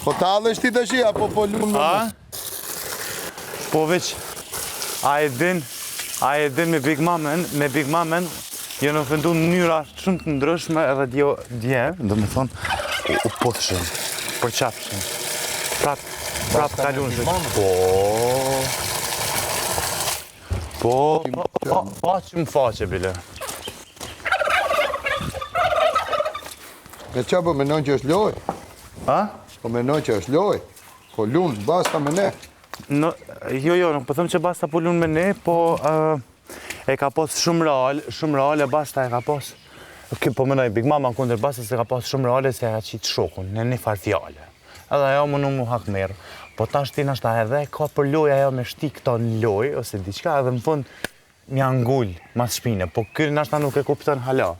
Po tallesh ti tash apo po lumë? A? Po veç, a e din me Big Mamen, janë ofendu në mënyra shumë të ndryshme edhe dje, do me thonë, u pothëshën, përqapëshën, prap kalun që. Po, që më faqe, bile. Me qa po menon që është loj? A? Po menon që është loj? Po lunë, basta me ne? Jo, nuk po thëmë që basta po lunë me ne, po e ka pos shumë reale, basta e ka pos. Po mënoj, Big Mama në kundër basta se ka pos shumë reale se e ka qitë shokun, në një farë fjale. Edhe ajo më nuk mu hak merë. Po ta shtin ashta edhe ka për loj ajo me shti këto në loj, ose diqka, edhe më fund mja ngull mas shpine, po kërë ashta nuk e kupton hala.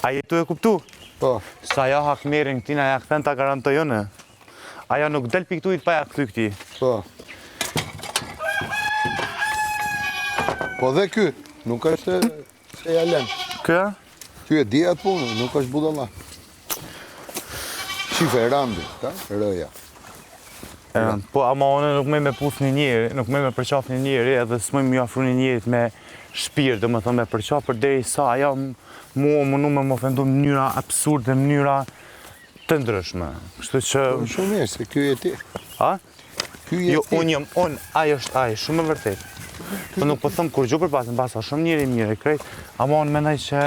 A jetu e kuptu? Po. Sa ajo hak merën këtina ja këthen ta garantojone. Ajo nuk del piktujt pa ja këty këti. Po. Po dhe ky, nuk është se jalen. Kë? Ky e di atë punë, nuk është budalla. Shife randi, ka? Rëja. Po, ama one nuk me puth një njeri, nuk me përqaf një njeri, edhe s'moj më afru një njerit me shpirë, dhe më thëmë me përqaf, për deri sa ajo mua më nuk me më ofendu në mënyra absurde, në mënyra të ndryshme. Kështu që... Shumë mirë, se ky e ti. A? Ky e Jo, ti. ajo është ajo, shumë e vërtet. Po nuk po thëmë kur gju për pasën, basa shumë njeri mirë e krejt, ama unë menaj që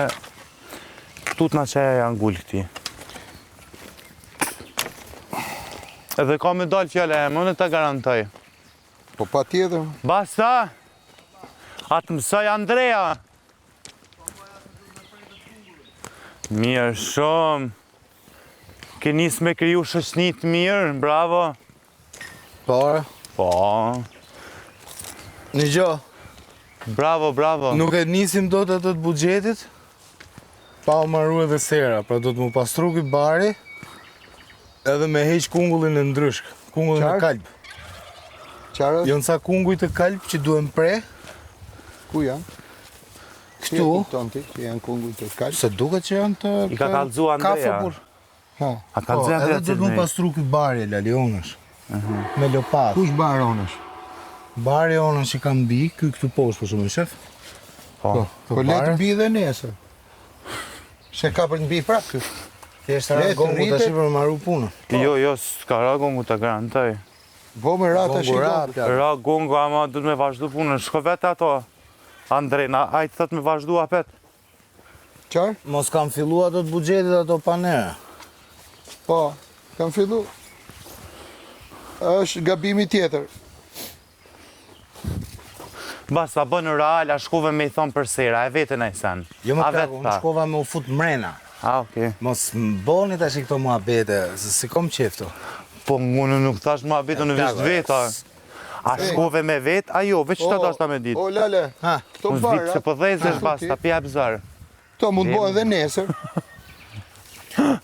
tutna që ajo janë gull këti. Edhe ka me dalë fjale e, më në të garantoj. Po pa tjetër. Basta! Atë mësoj Andrea! Mirë shumë. Ke njës me kriju shëshnit mirë, bravo. Pare? Po. Një gjo, Bravo. nuk e nisim do të atë të budgetit, pa u marru edhe sera, pra do të mu pastru ky bari, edhe me heq kungullin e ndryshk, kungullin e kalp. Qarë? Janë ca kunguj të kalp që duhen pre, Ku janë? këtu, Kupton ti, që janë kunguj të kalp. se duket që janë të... I ka kallëzu Andrea. Ha. A ka Po, zë edhe do të mu pastru ky bari, lalionësh, me lopat. Kush baron është? Bari onën që kam bi, ky këtu poshtë për shumë, shef? Po. Po letë mbi dhe nesër. Se ka për të mbi prap ky. Thjesht ragongu tash për me marru punën. Jo, s'ka ragongu të garantoj. Po me rata shikon. Ragongu, ama du të me vazhdu punën. Shko vete ato, Andrena, ajtë thët me vazhdu apet. Qarë? Mos kam fillu ato të budgetit ato panera. Po, kam fillu. Është gabimi tjetër. Basta, bënë real, a shkove me i thonë për sera, e vete në i sen. Jo me A plako, vetë unë ta. shkova me u fut mrena. A, okej. Mos më boni tash këto muhabete, se si kom qefto. Po unë nuk thash ma betu në vishtë veta. A shkove me vetë, a jo, veç të dashta me ditë. O, lale, Ha, këto Unë zditë bara, se po dhezësh basta, pi abzar. këto mund bëhen edhe nesër.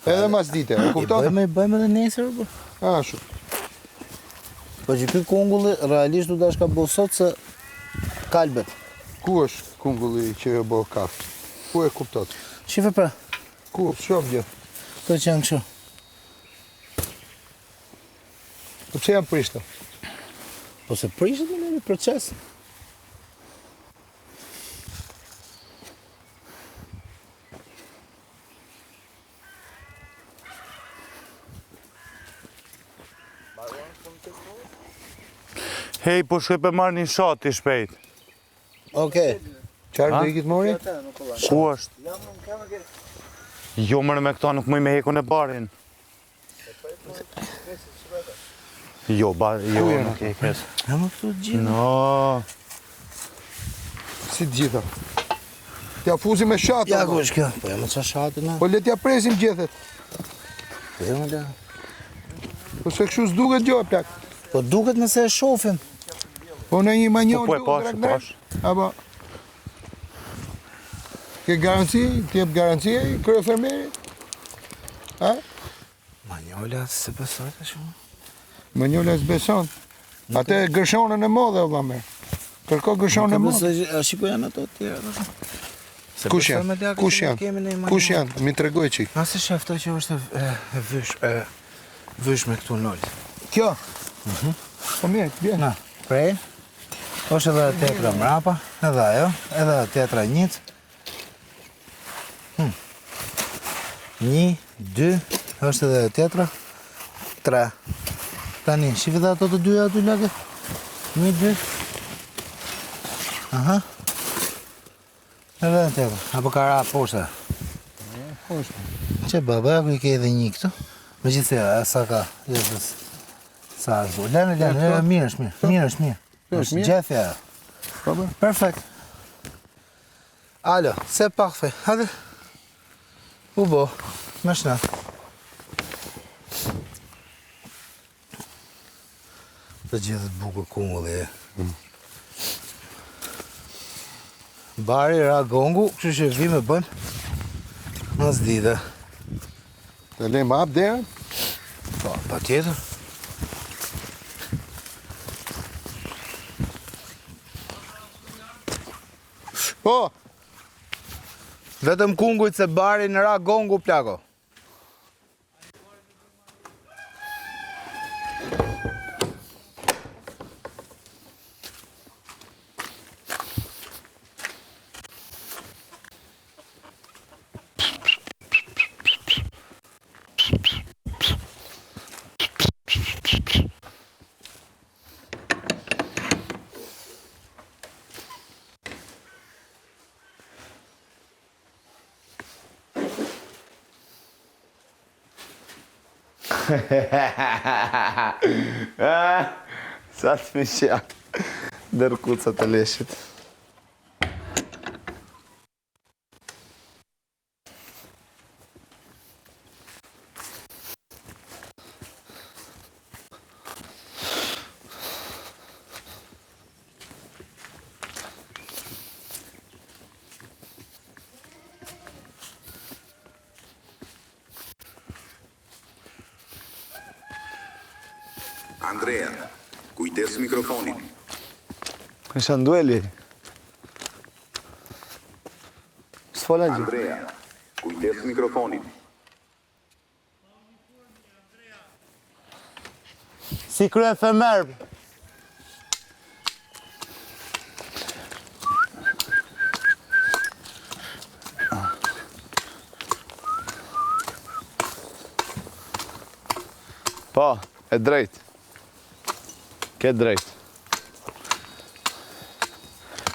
Edhe mas dite, e kupton? bëjmë edhe nesër, bë. Ashtu. Po që ky kungulli realisht du dash ka bo sot se kalbet. Ku është kungulli që e bo kafë? Ku e kuptot? Shife pra, Ku? Shof gjithë. to që janë kështu. Po pse janë prishtë? Po se prishet me një proces. Hej, po shkoj për marrë një shot i shpejt. Okej. Qarë do i kitë mori? Ku është? Jo, mërë me këta nuk mëj me hekun e barin. Jo, nuk e hekes. Ja më këtu gjithë. No. Si të gjitha. T'ja fuzi me shatë. Ja, ama. ku është kjo? Po ja më qa shatë, na. Po le t'ja presim gjethet. Po ja më da. Po se kështu s'duket gjo e plak. Po duket nëse e shofim. Po në një manjon Po e pash. Apo... Ke garanci? T'jep garanci kërë fermeri? Ha? Manjola, se besoj të shumë. Manjola s'beson. Ate gërshonën e modhe, o me. Kërko gërshonën e modhe. A shiko janë ato të tjera. Kush janë? Kush janë? Kush janë? Mi tregoj qik. Nëse shef to që është e vysh, vysh me këtu në lojt. Kjo? Po mirë, bje. Na, prej. është edhe tetra mrapa, edhe ajo, edhe tetra njët. 1, 2, është edhe tetra. 3. Tani, shifi dhe ato të dyja aty lake. 1, 2. Aha. Edhe tetra, apo kara poshta. Që baba, ku I ke edhe një këtu? Me gjithse, sa ka, jesës, sa zhu. Lene, mirë është mirë. është gjethja. Perfekt. Alo, c'est parfait. Hadi. U bo, me shnat. Të gjithët bukur kungulli e. Bari, ra gongu, kështu që vi me bën. Mas dita. Të lejmë hap derën? Po, pa tjetër. Po! Vetëm kungujt se bari në ra gongu plako. Sa të mishja dërkucat e leshit. Andrea, kujtes mikrofonin. Isha në dueli. S'fola gjë. Andrea, kujtes mikrofonin. Si krye efemer. Po, e drejt. Ke drejt.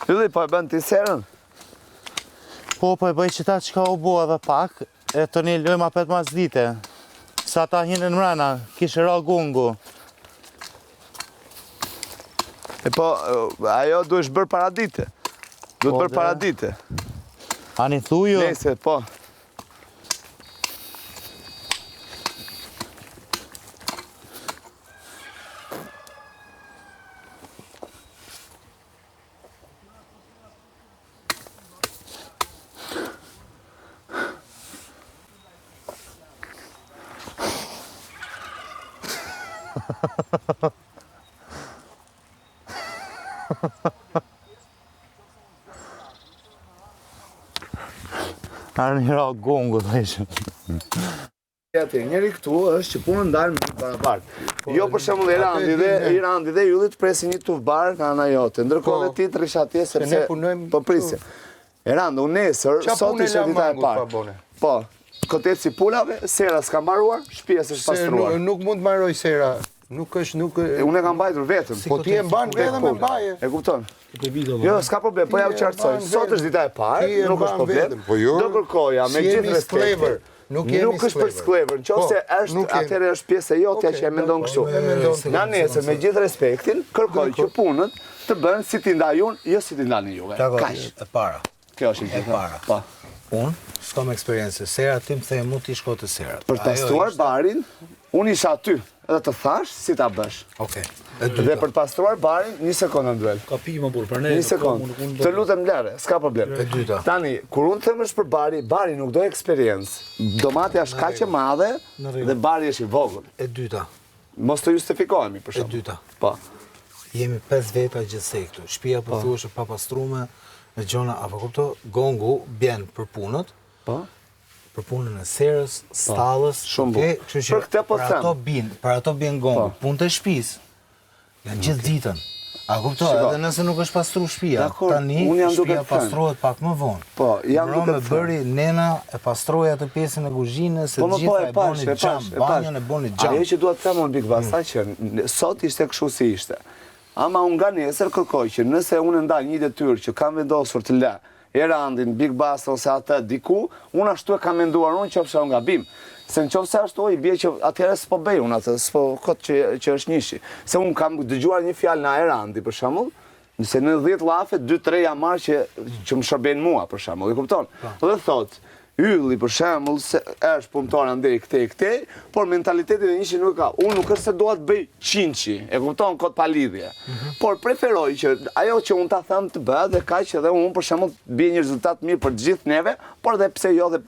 Ylli, po e bën ti serën? Po e bëj që ta që ka u bo edhe pak, e të një lojma pet mas dite. Sa ta hinën mrena, kishe ra gungu. E po, ajo duesh bërë paradite. Duhet bërë paradite. Ani thuju? Nese, po. Arë një ra gongu të ishë. Njeri këtu është që punën ndalë me barabartë. Jo për shembull Irandi dhe Ylli të presin një tuf barë nga ana jote. Ndërkohë dhe ti të rish atje sepse po prisje. Irandi, unë nesër, sot ishte dita e parë. Po, këtë si pulave, sera s'ka mbaruar, shtëpia s'është pastruar. Nuk mund të mbaroj sera. Unë e kam mbajtur vetëm. Po ti e mban vetëm me baje. E kupton? Jo, s'ka problem, po ja u qartësoj. Sot është dita e parë, nuk është problem. Do kërkoja me gjithë respektin. Nuk është për sklever, në qoftë se është atëherë është pjesë e jotja që e mendon kështu. Nga nesër me gjithë respektin, kërkoj që punët të bënë si t'i ndaj unë, jo si t'i ndani juve. Kaq. E para. Kjo është e para. Po. Unë s'kam eksperiencë. Sera tim thejë mund t'i shko të serat. Për të pastruar barin, unë isha aty. Edhe të thash si ta bësh. Okej. Dhe për të pastruar barin, 1 sekondë në duel. Ka pi më burr për ne. 1 sekondë. Të lutem lere, s'ka problem. E dyta. Tani, kur unë them është për bari nuk do eksperiencë. Domati është kaq e madhe dhe bari është I vogël. E dyta. Mos të justifikohemi për E shkak. dyta. Po. Jemi 5 veta gjithsej këtu. Shtëpia po thuhesh e papastrume, e gjona apo kupto, gongu bjen për punët. Po. për punën e serës, stallës, Shumë bukur. kështu që Për këtë po them. për ato bien gongu, punë të shtëpisë. Janë gjithë ditën. A kuptoj, edhe nëse nuk është pastru shtëpia, Dakor, tani unë jam duke shtëpia të thënë. pastrohet pak më vonë. Po, jam Mbrëmë duke të thënë. bëri nena e pastroi atë pjesën e kuzhinës, se Po, më po, gjitha e e pash, boni e xham, pash, e banjën e boni xham. Ajo që duhet të them unë Big Basta që sot ishte kështu si ishte. Ama unë nga nesër kërkoj që nëse unë ndaj një detyrë që kam vendosur të lë Erandin, Big Basta ose atë diku, unë ashtu e kam menduar unë qofshe unë gabim. Se në qofse ashtu i bie që atëherë s'po bëj unë atë, s'po kot që është njëshi. Se unë kam dëgjuar një fjalë nga Erandi për shembull, nëse në 10 llafe 2-3 jam marrë që më shërben mua për shembull, e kupton? Dhe thotë Ylli për shembull se është punëtor andej këtej, por mentalitetin e njëshi nuk ka. Unë nuk është se dua të bëj 100, e kupton kot pa lidhje. Por preferoj që ajo që unë ta them të bëhet dhe kaq edhe unë për shembull bie një rezultat mirë për të gjithë neve, por edhe pse jo dhe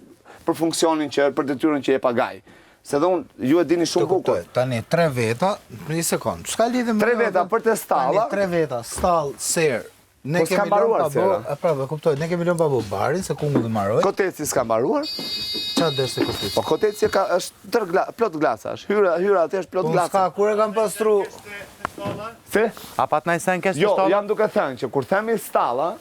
për funksionin për detyrën që e pagaj. Se dhe unë, ju e dini shumë bukur. Tani 3 veta, një sekond. S'ka lidhje me 3 veta për të stalla. Tani 3 veta, stall, ser. Ne Po s'ka kemi mbaruar lënë pa sera. bë, pra, e kuptoj, ne kemi lënë pa bë barin se kungulli mbaroi. Koteci s'ka mbaruar. Çfarë dështë koteci? Po koteci është plot glacash. Hyra aty është plot Unë glaca. s'ka, kur e kam pastru, Se? A pat në sen kes Jo, të jam duke thënë që kur themi stalla,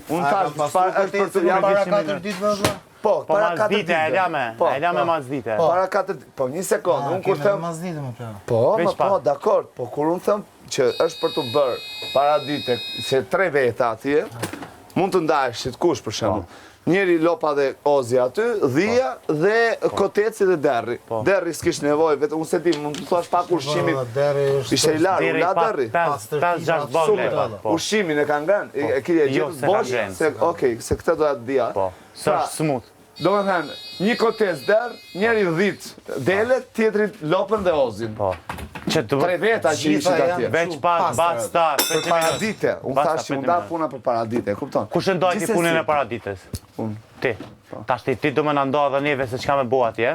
unë thash pastru është për të jam para 4 ditë më vëlla. Po, Po para mas 4 dite, e lame, Po, e lame po. mas dite. Para 4 po një sekondë, unë kur them Mazditë më plako. po, Veç më po, pa. dakord, po kur unë them që është për të bërë para dite se 3 veta atje, mund të ndahesh si të kush për shembull. Njeri Lopa dhe Ozi aty, Dhia dhe Koteci dhe Derri. Derri s'kish nevojë, vetëm unë se di, mund të thuash pak ushqimit. Ishte i larë, u la Derri. 5-6 bogle pa. Po. Ushqimin e kanë ngënë, e kile Jo, gjithë se ka bosh, gjenë, se okej, se këtë doja të dija. Po, së është smut. Do me thënë, një Kotec der, njeri 10 delet, tjetrit Lopën dhe Ozin. Po. Që të 3 veta që Gjitha ishit janë atje. veç pas, basta, Për paradite, unë thash që unë da puna për paradite, e kupton? Kush e ndoj ti punën e paradites? Unë. Ti. Tash ti do më na ndo edhe neve se çka me bo atje?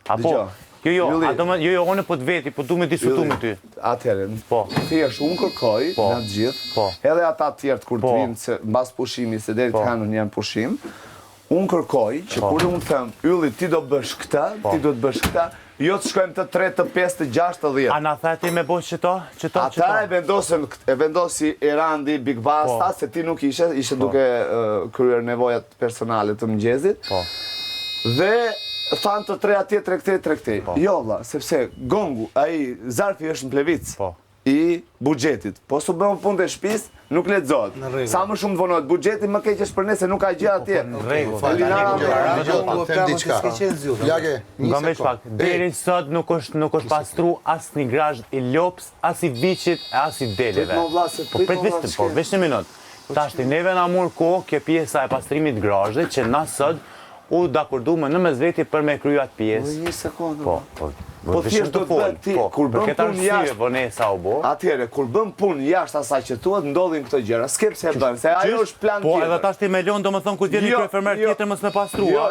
Apo? Dgjoj. Jo, Ylli. a do më jo, unë po të veti, po du me diskutu me ty. Atëherë, Po. thjesht unë kërkoj Po. nga të gjithë, Po. edhe ata të tjerë kur të Po. vinë se mbas pushimit se deri Po. të hanën janë pushim, unë kërkoj që kur unë them, Ylli ti do bësh këtë, ti do të bësh këtë, jo të shkojmë të 3, të 5, të 6, të 10. A na the ti me bo qëto? Ata e vendosi Erandi, Big Basta, se ti nuk ishe duke kryer nevojat personale të mëngjesit. Po. Dhe thanë të 3 atje, 3 këtej. Jo vlla, sepse gongu, ai zarfi është në plevic Po. i buxhetit. Po su bën punë të shtëpisë, nuk lexohet. Sa më shumë të vonohet buxheti, më keq është për ne se nuk ka gjë atje. Elinara Them diçka. Plage, Nga një veç pak, sekond. deri sot nuk është pastru as një grazh i lops, as i viçit, as i deleve. Prit, mo, vlla, se Po prit, prit mo, veç vlla, po, veç një minut. Tash ti neve na mur kohë kjo pjesa e pastrimit grazhit që na sot u dakordume në mes veti për me kryu atë pjesë. Një sekondë. Po, po. Po thjesht do të bëhet ti, kur bën punë jashtë, vonesa u bo. atëherë kur bën punë jashtë asaj që thuhet, ndodhin këto gjëra. S'ke pse e bën, se ajo është plan Po, tjetër. edhe tash ti me lon domethënë kur vjen një Jo, kryefermer jo. tjetër mos me pastrua.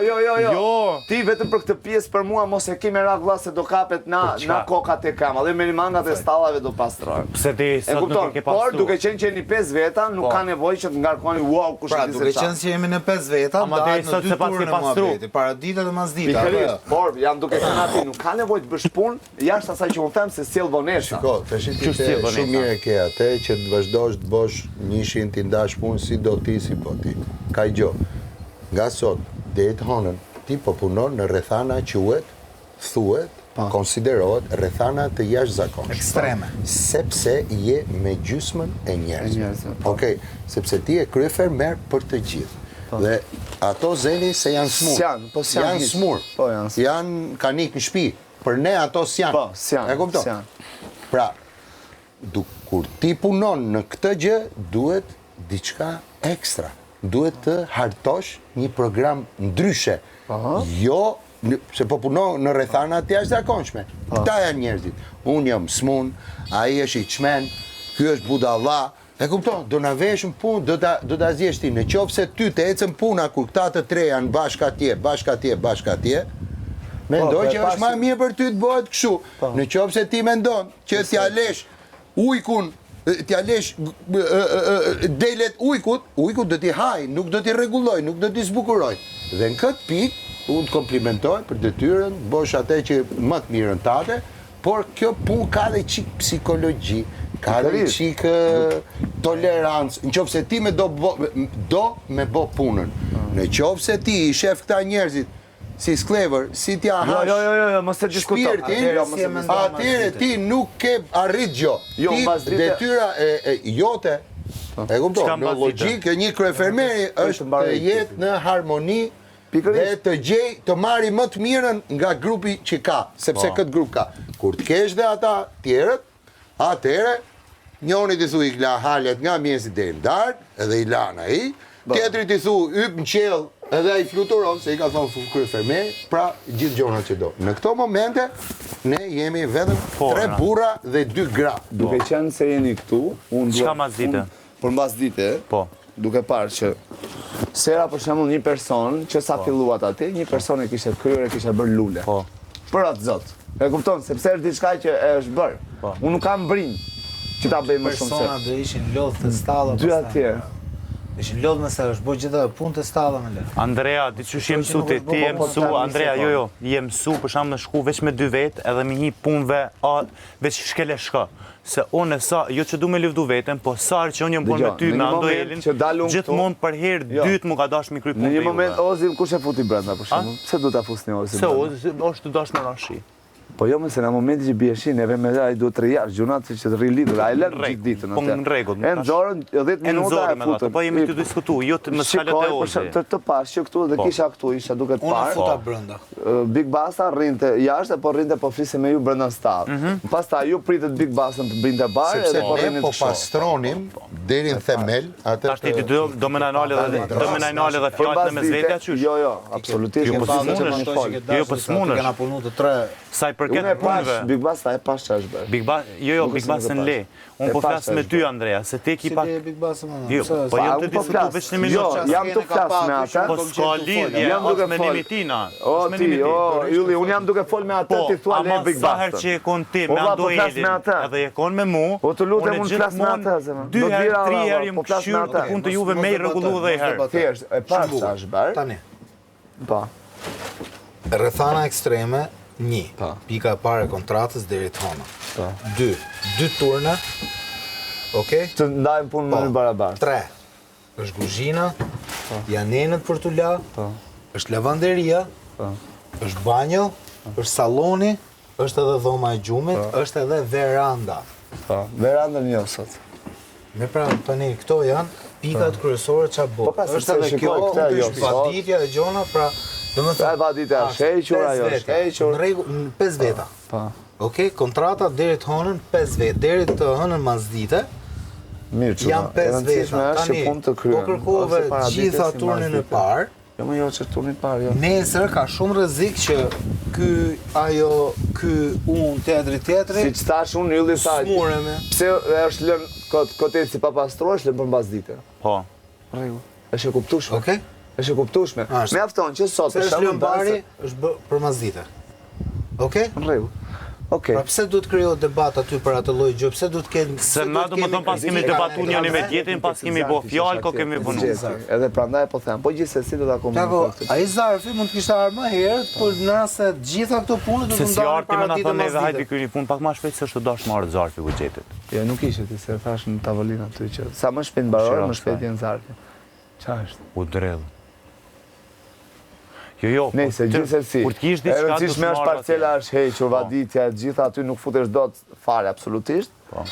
Jo. Ti vetëm për këtë pjesë për mua mos e kemi rak vlla se do kapet na kokat e kama dhe merimangat e stallave do pastrohen. Pse ti E sot nuk kupton, e ke por pastruar. duke qenë që jeni 5 veta, nuk ka nevojë që të ngarkoni wow kush Pra, e di duke se qenë çfarë. që jemi në 5 veta, Ama deri ndahet në sot 2 se pas turën ke e pastru. muhabeti, para dita dhe mas dita. apo jo? Pikërisht, por jam duke thënë aty, nuk ka nevojë të bësh punë jashtë asaj që unë them se sjell vonesa. Shiko, tash ti Qysh si shumë mirë e ke atë që të vazhdosh të bosh njëshin ti ndash punë si do ti si po ti. Ka i gjo. Nga sot, deri të honën, ti po punon në rrethana quhet, thuhet, konsiderohet rrethana të jashtëzakonshme. Ekstreme. Sepse je me gjysmën e njerëzve. Okej, sepse ti je kryefermer për të gjithë. Dhe ato zeni se janë smur. S'janë, po s'janë Janë hiç. smur. Po, janë smur. Janë kanë ikë në shtëpi. Për ne ato s'janë. Po, s'janë, E kupton? s'janë. Pra, kur ti punon në këtë gjë, duhet diçka ekstra. Duhet të hartosh një program ndryshe. Jo, se po punon në rrethana të jashtëzakonshme. Këta janë njerëzit. Unë jam smun, ai është i çmen, ky është budalla. E kupton, do na veshëm punë, do ta zgjesh ti. Në qoftë se ty të ecën puna kur këta të tre janë bashkë atje, mendoj që është më mirë për ty të bëhet kështu. Në qoftë se ti mendon që t'ja lesh ujkun, t'ja lesh delet ujkut do t'i haj, nuk do t'i rregulloj, nuk do t'i zbukuroj. Dhe në këtë pikë unë të komplimentoj për detyrën, bosh atë që më të mirën tate, por kjo punë ka dhe qik psikologji, ka dhe qik tolerancë, në qofë se ti me do me bo punën, në qofë se ti i shef këta njerëzit, si sklever, si t'ja hash Jo, mos e diskutoj. shpirtin, atëre ti nuk ke arrit gjo. Jo, Ti mbas dite- detyra jote, e kupton, Çka në mbas dite? logjikë, një kryefermeri është të jetë në harmoni dhe të gjej, të marri më të mirën nga grupi që ka, sepse këtë grup ka. Kur të kesh dhe ata tjerët, atëre, njoni të thu i la halet nga mjesi deri në darkë, edhe i lan ai, tjetri të thu yp në qell, edhe ai fluturon, se i ka thonë kryefermeri, pra gjithë gjonat që do. Në këto momente, ne jemi vetëm 3 burra dhe 2 gra. Duke qenë se jeni këtu, unë Çka mas dite? Për mbas dite, Po. duke parë që sera për shembull një person që sa filluat aty, një person e kishte kryer e kishte bërë lule. Po. Për atë zot. E kupton, sepse është diçka që e është bërë. Unë nuk kam brinj që ta bëj më shumë Persona se do ishin lodhë të stalla. dy atje. Ishin lodhë me se është bërë gjithë punë të stalla me lë. Andrea, diçush je mësu ti, ti je mësu, Andrea, jo, je mësu për shkak të shku veç me 2 vetë edhe me një punëve, veç shkele shka. Se unë sa, jo që du me lëvdu vetën, po sarë që unë jem punë me ty, në me një Ando moment Elin, që dalun këtu- gjithmonë për herë Jo. dytë mu ka dash mi kry punë Në një për moment juve. Ozim kush e futi brenda për shembull? Pse duhet ta fusni Ozim? Se brenda? është të dash me rashi. Po jo, më se në momenti që bie shi, neve me ai duhet të rrijash, gjunat që të rrilidhur, ai lën gjithë ditën Po në rregull. E nxorën 10 minuta e me ato, futën. po jemi të diskutu, jo të më skalet Shikoj, e për Ozi. të pas që këtu dhe kisha këtu, isha duke të Unë parë. futa brenda. Big Basta rrinte jashtë, po rrinte po fliste me ju brenda stall. Pastaj ju pritet Big Bastën të brinte bar Sepse edhe po ne rrinin po të shoh. pastronim deri në themel atë Tash ti do më najnale dhe fjalët në mesvetja qysh. Jo, absolutisht. Jo, po S'ka smunesh, që më fol. Jo, po smunesh. Kena punu të 3. Sa i Unë përket e pash, punëve. Big Basta e pash ç'është bërë. Jo, Nuk Big është se nuk e Basën pash. le. Unë E po pash flas me ç'është ty bërë. Andrea, se ti ki Si pa. dhe Big Bass më. Jo, po jam të diskutu veç në minutë. Jo, jam të flas me ata. Po s'ka lidhje, Jam duke as me fol. nimitina. O ti, Ylli, unë jam duke fol me atë Po, ti thua le ama Big sa herë Bastën. që e kon ti Po, me vlla, Ando po flas Elin me atë. edhe e kon me mu, Po, të lutem, unë flas me gjithmonë atë, zemër. 2 Do herë, vira, 3 valla, herë jam po flas me këshirë atë. të punë të juve me i rregullu dhe i herë. Thjesht, e pash ç'është bërë. Tani, Po. rrethana ekstreme 1. Pika e parë e kontratës deri të hona. 2. 2 turne. Okej? Të ndajmë punë në barabartë. 3. Është kuzhina, janë nenët për t'u la, është lavanderia, është banjo, është salloni, është edhe dhoma e gjumit, është edhe veranda. Po, verandën jo sot. Me pra, tani, këto janë pikat kryesore që Po, bëtë. pra, Është sepse edhe shikoj, kjo, këta jo, paditja e gjona, pra, do më Pra e vaditja është hequr, ajo është hequr. Në rregull, 5 veta. Po. Okej, kontrata deri të hënën 5 vetë, deri të hënën masdite, Mirë që janë 5 rëndësishme veta. është që punë të kryen. Po kërkove Ose para gjitha ditës, si turnin e mbas dite. parë, Jo, më jo që turnin parë, jo. nesër ka shumë rrezik që ky unë teatri, Siç thash unë Ylli sa smureme. pse është lënë kotet si pa pastruar, është lënë për mbas dite. Po. Rregull. Është e kuptueshme. Okej? Është e kuptueshme. Ashtu. Mjafton që sot Se për është shembull lënë bari, është bë për masdite. Okej? Në rregull. Okej. Pra pse duhet krijohet debat aty për atë lloj gjë? Pse duhet ketë Se na do më thonë pas kemi debatu njëri me tjetrin, pas kemi bo fjalë, ko kemi punu. Edhe prandaj po them, po gjithsesi do ta Tako, komunikoj këtë. ai zarfi mund të kishte ardhur më herët, por në rast se të gjitha këto punë do Se të si ndalen arti me para na ditës thonë neve hajde masdite. kyni punë pak më shpejt se është të dash marrë zarfi buxhetit. Jo, nuk ishte ti se thash në tavolinë aty që sa më shpejt mbaror, Shira, më shpejt sa. janë zarfi. Çfarë është? U drell. Jo, po, Nëse gjithsesi. Kur të kish E diçka do rëndësishme është parcela është hequr, vaditja, e gjitha aty nuk futesh dot fare absolutisht. Po.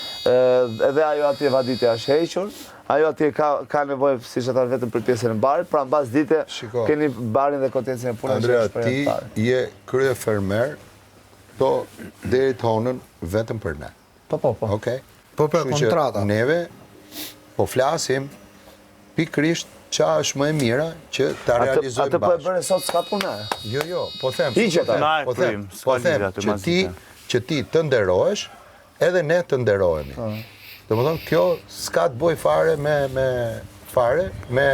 Edhe ajo atje vaditja është hequr. Ajo atje ka nevojë, siç e thash, vetëm për pjesën e barit, pra mbas dite Shiko. keni barin dhe kotesin e punës. Andrea, që është ti fare. je krye fermer, to deri të honën vetëm për ne. Po. Okej? Po për Kështu që kontrata. Neve po flasim pikërisht qa është më e mira që ta realizojmë Atë po e bashkë. bëre sot s'ka punë. Jo, po them. Hiqet, po them, na e po them, kryjm, s'ka po them lidhje aty që mas ti dite. që ti të nderohesh, edhe ne të nderohemi. Domethënë kjo s'ka të bëj fare me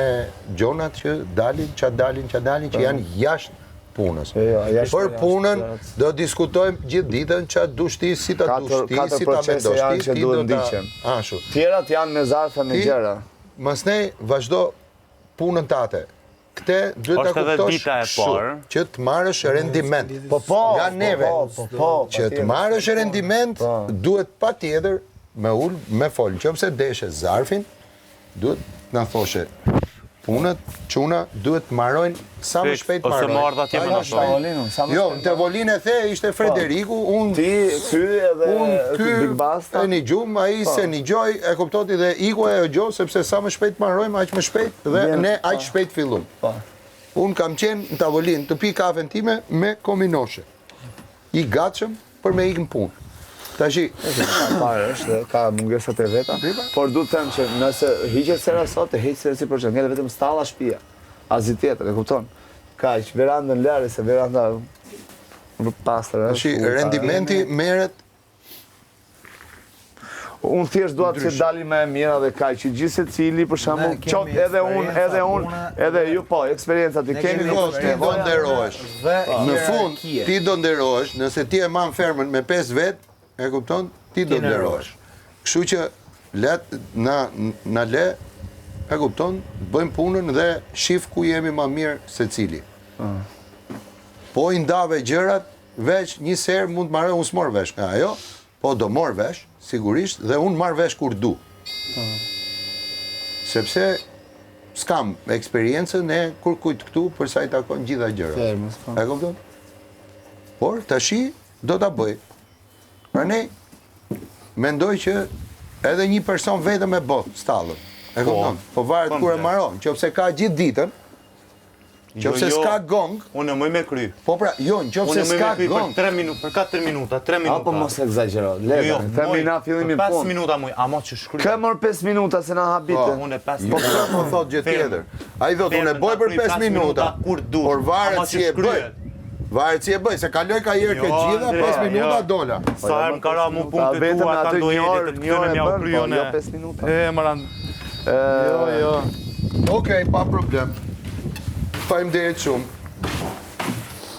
gjonat që dalin që janë jashtë punës. Jo, jashtë Për punës, punën jashtë. do diskutojmë gjithë ditën çfarë dush ti, si ta dush ti, Katër si ta procese mendosh janë ti, që ti duhet do ta ndiqen. ashtu. Tjerat janë me zarfa me Ti- gjëra. Mësnej vazhdo punën tate. këte duhet ta Është edhe kuptosh dita e kështu, parë. që të marrësh rendiment. Nga neve. Që të marrësh rendiment, duhet patjetër me ul, me fol. Nëse deshe zarfin, duhet na thoshe punët, çuna duhet të marrojnë sa më shpejt Ose marrojnë. më ardha atje më Ajo në shpejt. Jo, në Tevolinë e the ishte Frederiku, unë Ti, ky edhe ky Big Basta. e një gjumë, ai se një gjoj, e kuptoti dhe iku e gjo, sepse sa më shpejt marrojmë, aq më shpejt dhe ne aq shpejt fillum. Unë kam qenë në tavolinë të pi kafen time me kominoshe. I gatshëm për me ikë në punë. Tashi, Parë është, ka mungesat e veta, por du të them që nëse hiqet sera sot, e hiqet sera si për që ngele vetëm stalla shtëpia. Azi tjetër, e kupton? Kaq, verandën lare se veranda në pastër është. tashi rendimenti merret Unë thjesht dua të dalim më e mira dhe kaq, që gjithë secili për shembull, Ne kemi qoftë edhe unë, edhe ju po, eksperiencat i keni Jo, ti do nderohesh. Dhe Në fund, hierarkie. ti do nderohesh, nëse ti e man fermën me 5 vet, e kupton? Ti do nderohesh. Kështu që na le, e kupton, bëjmë punën dhe shif ku jemi më mirë secili. Po i ndave gjërat, veç një serë mund të marrë, unë s'mor vesh nga ajo, po do mor vesh, sigurisht, dhe unë marr vesh kur du. Sepse s'kam eksperiencën e kur kujt këtu për sa i takon gjitha gjërat. Fermës, po. E kupton? Por tashi do ta bëj. Prandaj mendoj që edhe një person vetëm e bë stallën. E kupton? Po varet kur e marron. Nëse ka gjithë ditën, nëse s'ka gong, Unë më me kry. po pra, jo, Unë nëse më me s'ka kry për gong, 3 minuta, për 4 minuta, 3 minuta. Apo mos egzagero, le, Jo, themi na fillimin për 5 punë. minuta muj, ama që shkry. Ka mor 5 minuta se na habite. Unë e 5 po minuta. po thot gjë tjetër. Ai thot unë e bëj për 5 minuta. Kur du. Por varet ama si që e bëj. shkryhet. Varet si e bëj, se kaloj ka herë këtë Jo, gjitha, Andrea, 5 minuta jo. dola. Sa herë më ka ra mu punë të vetëm tua, ta aty do një jeti orë, të një orë këtyre e mja u bën, kryo po, ne. jo 5 minuta. Maran. Jo. Okej, pa problem. Faleminderit shumë.